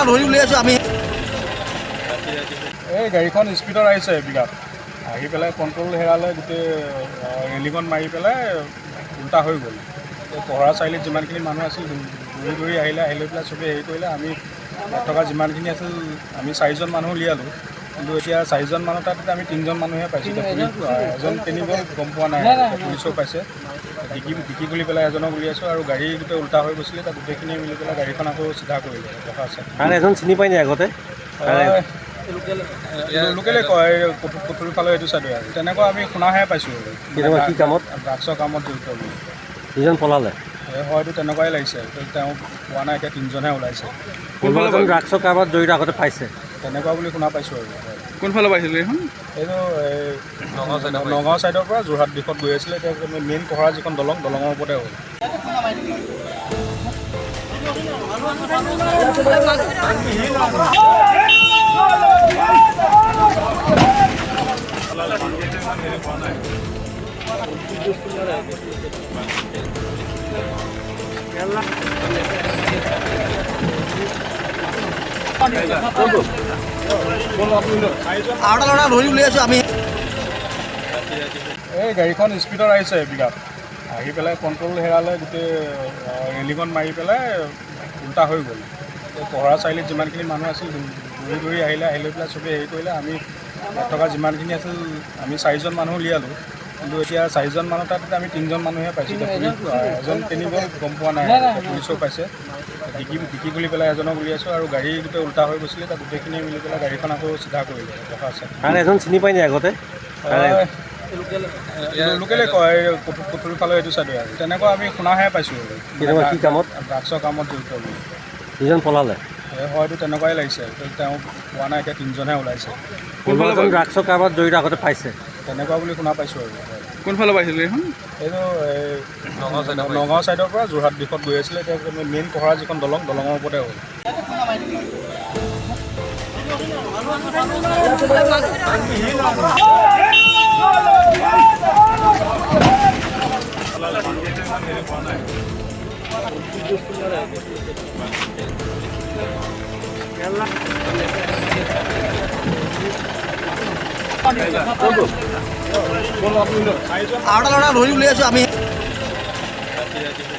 ধৰি উলিয়াইছোঁ আমি। এই গাড়ীখন স্পীডত আহিছে পিকআপ আহি পেলাই কণ্ট্ৰল হেৰালে, গোটেই ৰেলিঙত মাৰি পেলাই উল্টা হৈ গ'ল। পহৰা চাৰিআলিত যিমানখিনি মানুহ আছিল দৌৰি দৌৰি আহি লৈ পেলাই চবেই হেৰি কৰিলে। আমি তাত থকা যিমানখিনি আছিল আমি 4জন মানুহ উলিয়ালোঁ, কিন্তু এতিয়া 4জন মানুহ তাত আমি 3জন মানুহে পাইছোঁ। এজন কেনি গ'ল গম পোৱা নাই, পুলিচেও পাইছে। ডিকি খুলি পেলাই এজনক উলিয়াইছোঁ আৰু গাড়ী গোটেই উল্টা হৈ গৈছিলে, তাত গোটেইখিনি মিলি পেলাই গাড়ীখন আকৌ চিধা কৰিলে। কথা আছে এজন চিনি পাই নি আগতে? লোকেলে কয় পুথুৰি ফালে এইটো চাইডে আৰু তেনেকুৱা আমি শুনাহে পাইছোঁ। কি কামত? ড্ৰাগছৰ কামত জড়িত বুলি। দুজন পলালে? হয়তো তেনেকুৱাই লাগিছে। তেওঁ পোৱা নাই, এতিয়া 3জনহে ওলাইছে। কোনোবাজন ড্ৰাগছৰ কামত জড়িত আগতে পাইছে তেনেকুৱা বুলি শুনা পাইছোঁ আৰু। কোনফালে পাইছিলোঁ এইখন? এইটো নগাঁও ছাইডৰ পৰা যোৰহাট দিশত গৈ আছিলে। এতিয়া মেইন পহৰা যিখন দলঙৰ ওপৰতে হ'ল। ধৰি উলিয়াইছোঁ আমি। এই গাড়ীখন স্পীডত আহিছে পিকআপ আহি পেলাই কণ্ট্ৰল হেৰালে, গোটেই ৰেলিঙত মাৰি পেলাই উল্টা হৈ গ'ল। পহৰা চাৰিআলিত যিমানখিনি মানুহ আছিল দৌৰি দৌৰি আহি লৈ পেলাই চবেই হেৰি কৰিলে। আমি তাত থকা যিমানখিনি আছিল আমি 4জন মানুহ উলিয়ালোঁ, কিন্তু এতিয়া 4জন মানুহ তাত আমি 3জন মানুহে পাইছোঁ। এজন কেনি গ'ল গম পোৱা নাই, পুলিচেও পাইছে। ডিকি খুলি পেলাই এজনক উলিয়াইছোঁ আৰু গাড়ী গোটেই উল্টা হৈ গৈছিলে, তাত গোটেইখিনি মিলি পেলাই গাড়ীখন আকৌ চিধা কৰিলে। কথা আছে এজন চিনি পাই নি আগতে? লোকেলে কয় পুথুৰি ফালে এইটো চাইডে আৰু তেনেকুৱা আমি শুনাহে পাইছোঁ। কি কামত? ড্ৰাগছৰ কামত জড়িত বুলি। দুজন পলালে? হয়তো তেনেকুৱাই লাগিছে। তেওঁ পোৱা নাই, এতিয়া 3জনহে ওলাইছে। কোনোবাজন ড্ৰাগছৰ কামত জড়িত আগতে পাইছে? তেনেকুৱা বুলি শুনা পাইছোঁ আৰু। কোনফালে পাইছিলোঁ এইখন? এইটো নগাঁও ছাইডৰ পৰা যোৰহাট দিশত গৈ আছিলে। এতিয়া মেইন পহৰা যিখন দলঙৰ ওপৰতে হ'ল। ধৰি উলিয়াইছোঁ আমি।